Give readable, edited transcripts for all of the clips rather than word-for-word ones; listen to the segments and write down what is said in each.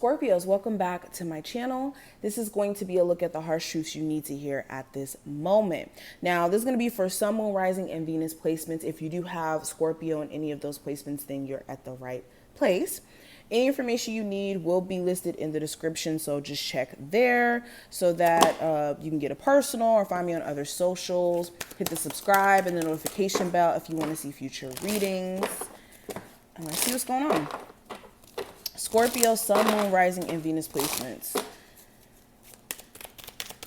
Scorpios, welcome back to my channel. This is going to be a look at the harsh truths you need to hear at this moment. Now, this is going to be for Sun, Moon, Rising, and Venus placements. If you do have Scorpio in any of those placements, then you're at the right place. Any information you need will be listed in the description, so just check there so that you can get a personal or find me on other socials. Hit the subscribe and the notification bell if you want to see future readings. And let's see what's going on. Scorpio, Sun, Moon, Rising, and Venus placements.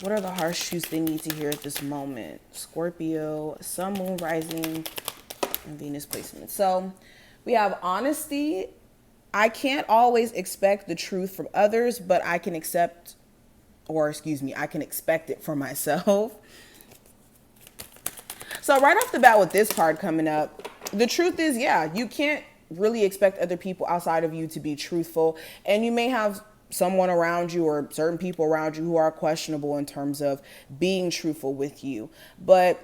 What are the harsh truths they need to hear at this moment? Scorpio, Sun, Moon, Rising, and Venus placements. So we have honesty. I can't always expect the truth from others, but I can expect it for myself. So right off the bat with this card coming up, the truth is, yeah, you can't really expect other people outside of you to be truthful. And you may have someone around you or certain people around you who are questionable in terms of being truthful with you. But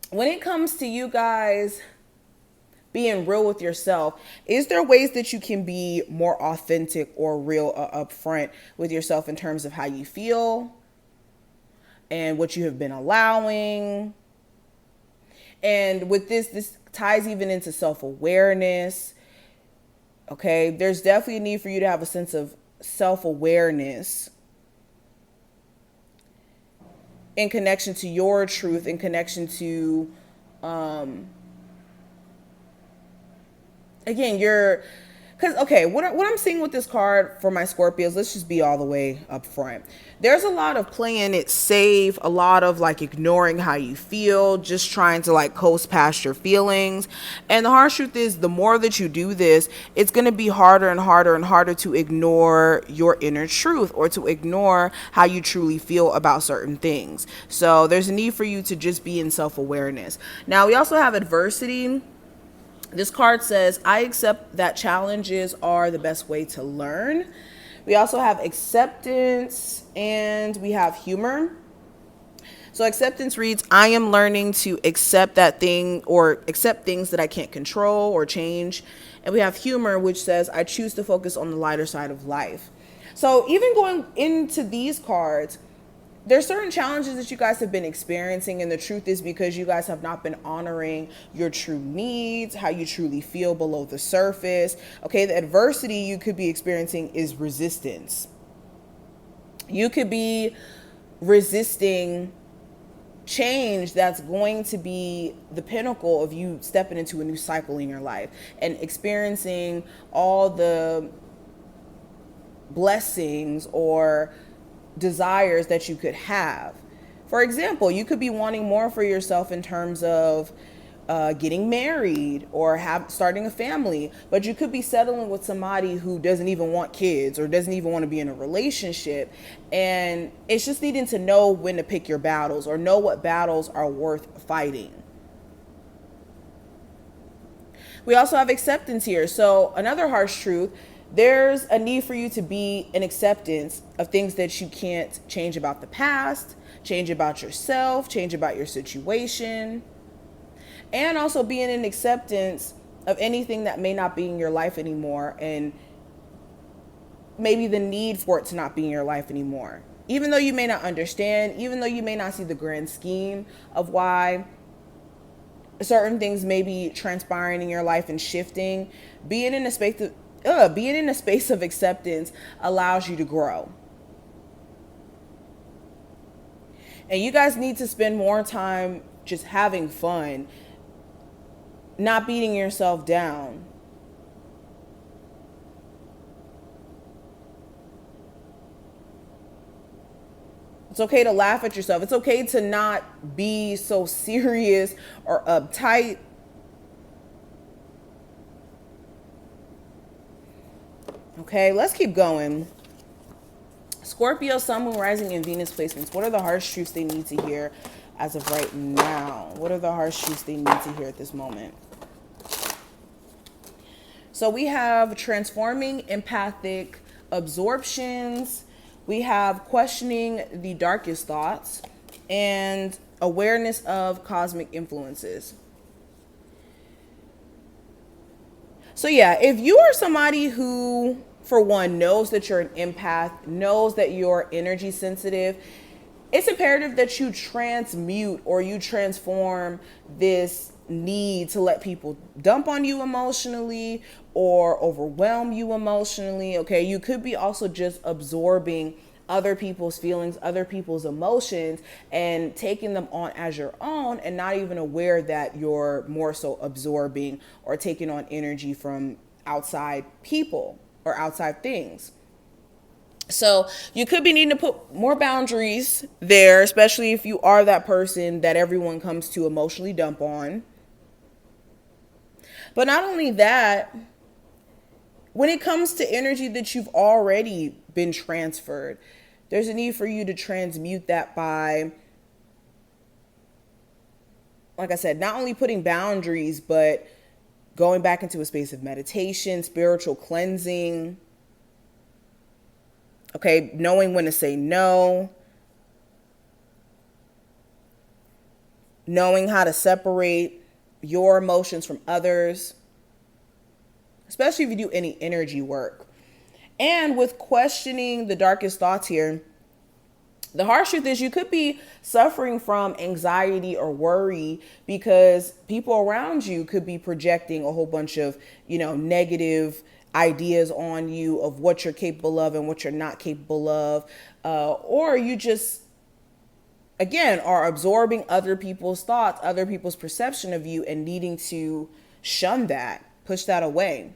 when it comes to you guys being real with yourself, is there ways that you can be more authentic or real upfront with yourself in terms of how you feel and what you have been allowing? And with this ties even into self-awareness. Okay, there's definitely a need for you to have a sense of self-awareness in connection to your truth, in connection to again, what I'm seeing with this card for my Scorpios, let's just be all the way up front. There's a lot of playing it safe, a lot of like ignoring how you feel, just trying to like coast past your feelings. And the harsh truth is, the more that you do this, it's going to be harder and harder and harder to ignore your inner truth or to ignore how you truly feel about certain things. So there's a need for you to just be in self-awareness. Now, we also have adversity. This card says, I accept that challenges are the best way to learn. We also have acceptance and we have humor. So acceptance reads, I am learning to accept that thing or accept things that I can't control or change. And we have humor, which says, I choose to focus on the lighter side of life. So even going into these cards, there's certain challenges that you guys have been experiencing, and the truth is because you guys have not been honoring your true needs, how you truly feel below the surface. Okay, the adversity you could be experiencing is resistance. You could be resisting change that's going to be the pinnacle of you stepping into a new cycle in your life and experiencing all the blessings or desires that you could have. For example, you could be wanting more for yourself in terms of getting married or starting a family, but you could be settling with somebody who doesn't even want kids or doesn't even want to be in a relationship. And it's just needing to know when to pick your battles or know what battles are worth fighting. We also have acceptance here. So another harsh truth, there's a need for you to be in acceptance of things that you can't change about the past, change about yourself, change about your situation, and also being in acceptance of anything that may not be in your life anymore and maybe the need for it to not be in your life anymore. Even though you may not understand, even though you may not see the grand scheme of why certain things may be transpiring in your life and shifting, being in a space of acceptance allows you to grow. And you guys need to spend more time just having fun, not beating yourself down. It's okay to laugh at yourself. It's okay to not be so serious or uptight. Okay, let's keep going. Scorpio, Sun, Moon, Rising, and Venus placements. What are the harsh truths they need to hear as of right now? What are the harsh truths they need to hear at this moment? So we have transforming empathic absorptions. We have questioning the darkest thoughts and awareness of cosmic influences. So yeah, if you are somebody who for one, knows that you're an empath, knows that you're energy sensitive, it's imperative that you transmute or you transform this need to let people dump on you emotionally or overwhelm you emotionally. Okay, you could be also just absorbing other people's feelings, other people's emotions, and taking them on as your own, and not even aware that you're more so absorbing or taking on energy from outside people or outside things. So you could be needing to put more boundaries there, especially if you are that person that everyone comes to emotionally dump on. But not only that, when it comes to energy that you've already been transferred, there's a need for you to transmute that by, like I said, not only putting boundaries, but going back into a space of meditation, spiritual cleansing. Okay, knowing when to say no, knowing how to separate your emotions from others, especially if you do any energy work. And with questioning the darkest thoughts here, the harsh truth is you could be suffering from anxiety or worry because people around you could be projecting a whole bunch of, negative ideas on you of what you're capable of and what you're not capable of. Or you just, again, are absorbing other people's thoughts, other people's perception of you, and needing to shun that, push that away.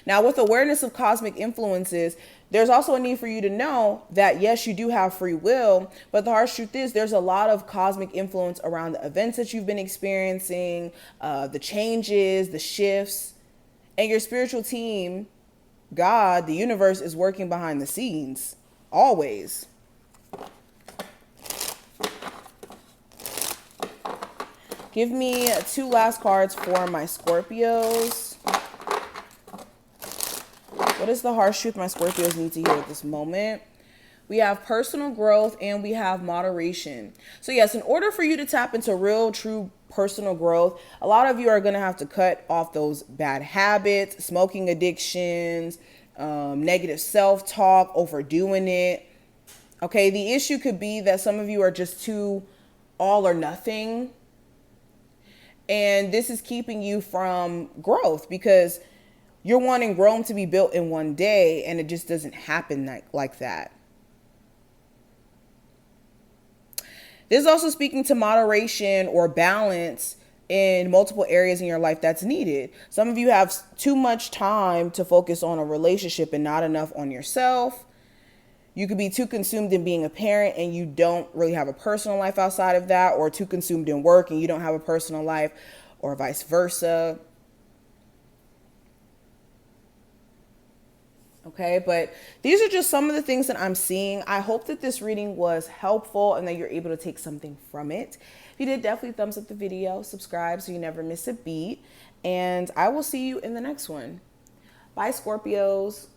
Now, with awareness of cosmic influences, there's also a need for you to know that, yes, you do have free will, but the harsh truth is there's a lot of cosmic influence around the events that you've been experiencing, the changes, the shifts, and your spiritual team, God, the universe, is working behind the scenes, always. Give me 2 last cards for my Scorpios. What is the harsh truth my Scorpios need to hear at this moment? We have personal growth and we have moderation. So yes, in order for you to tap into real, true personal growth, a lot of you are going to have to cut off those bad habits, smoking addictions, negative self-talk, overdoing it. Okay, the issue could be that some of you are just too all or nothing. And this is keeping you from growth because you're wanting Rome to be built in one day, and it just doesn't happen like that. This is also speaking to moderation or balance in multiple areas in your life that's needed. Some of you have too much time to focus on a relationship and not enough on yourself. You could be too consumed in being a parent and you don't really have a personal life outside of that, or too consumed in work and you don't have a personal life, or vice versa. Okay, but these are just some of the things that I'm seeing. I hope that this reading was helpful and that you're able to take something from it. If you did, definitely thumbs up the video, subscribe so you never miss a beat, and I will see you in the next one. Bye, Scorpios.